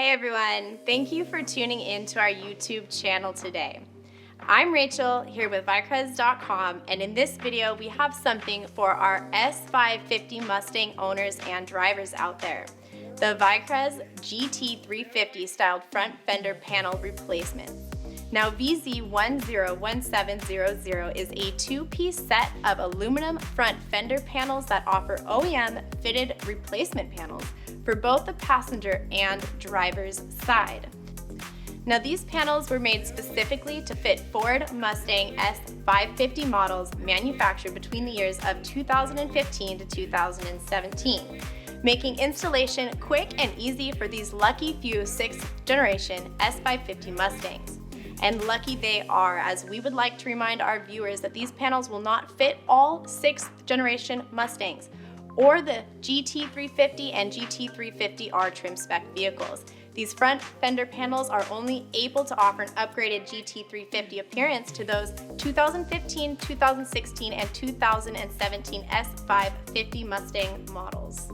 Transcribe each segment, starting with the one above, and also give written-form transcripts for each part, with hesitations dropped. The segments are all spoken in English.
Hey everyone, thank you for tuning in to our YouTube channel today. I'm Rachel here with vicrez.com, and in this video we have something for our S550 Mustang owners and drivers out there. The Vicrez GT350 styled front fender panel replacement. Now vz101700 is a two-piece set of aluminum front fender panels that offer OEM fitted replacement panels for both the passenger and driver's side. Now these panels were made specifically to fit Ford Mustang S550 models manufactured between the years of 2015 to 2017, making installation quick and easy for these lucky few 6th generation S550 Mustangs. And lucky they are, as we would like to remind our viewers that these panels will not fit all 6th generation Mustangs or the GT350 and GT350R trim spec vehicles. These front fender panels are only able to offer an upgraded GT350 appearance to those 2015, 2016, and 2017 S550 Mustang models.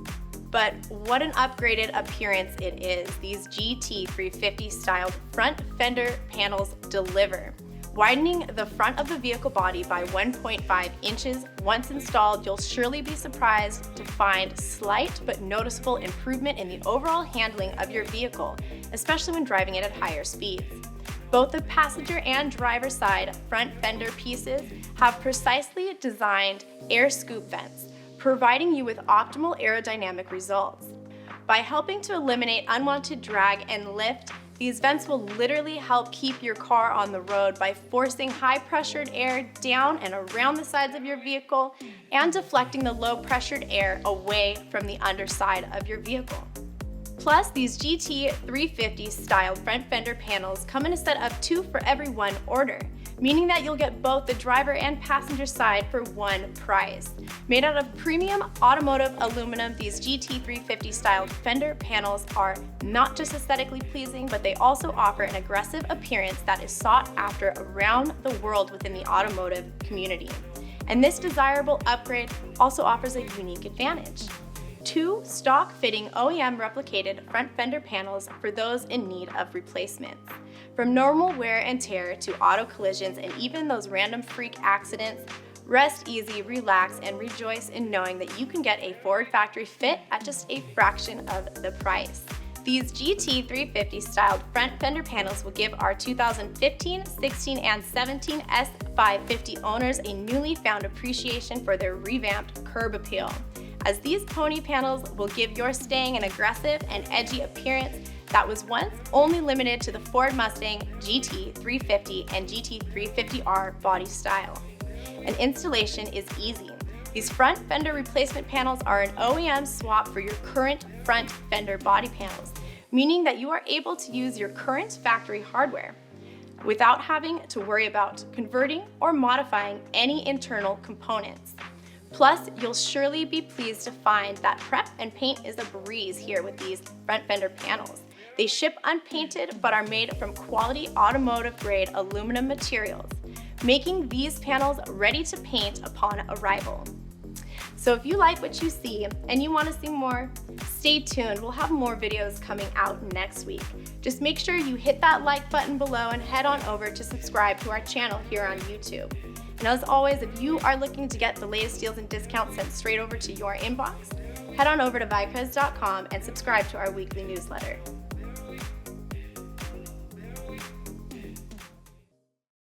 But what an upgraded appearance it is these GT350 styled front fender panels deliver. Widening the front of the vehicle body by 1.5 inches, once installed, you'll surely be surprised to find slight but noticeable improvement in the overall handling of your vehicle, especially when driving it at higher speeds. Both the passenger and driver side front fender pieces have precisely designed air scoop vents, providing you with optimal aerodynamic results. By helping to eliminate unwanted drag and lift, these vents will literally help keep your car on the road by forcing high-pressured air down and around the sides of your vehicle and deflecting the low-pressured air away from the underside of your vehicle. Plus, these GT350 styled front fender panels come in a set of 2 for every 1 order, meaning that you'll get both the driver and passenger side for one price. Made out of premium automotive aluminum, these GT350 styled fender panels are not just aesthetically pleasing, but they also offer an aggressive appearance that is sought after around the world within the automotive community. And this desirable upgrade also offers a unique advantage: 2 stock fitting OEM replicated front fender panels for those in need of replacements. From normal wear and tear to auto collisions and even those random freak accidents, rest easy, relax, and rejoice in knowing that you can get a Ford factory fit at just a fraction of the price. These GT350 styled front fender panels will give our 2015, 16, and 17 S550 owners a newly found appreciation for their revamped curb appeal, as these pony panels will give your Mustang an aggressive and edgy appearance that was once only limited to the Ford Mustang GT350 and GT350R body style. And installation is easy. These front fender replacement panels are an OEM swap for your current front fender body panels, meaning that you are able to use your current factory hardware without having to worry about converting or modifying any internal components. Plus, you'll surely be pleased to find that prep and paint is a breeze here with these front fender panels. They ship unpainted but are made from quality automotive grade aluminum materials, making these panels ready to paint upon arrival. So if you like what you see and you want to see more, stay tuned. We'll have more videos coming out next week. Just make sure you hit that like button below and head on over to subscribe to our channel here on YouTube. And as always, if you are looking to get the latest deals and discounts sent straight over to your inbox, head on over to vicrez.com and subscribe to our weekly newsletter.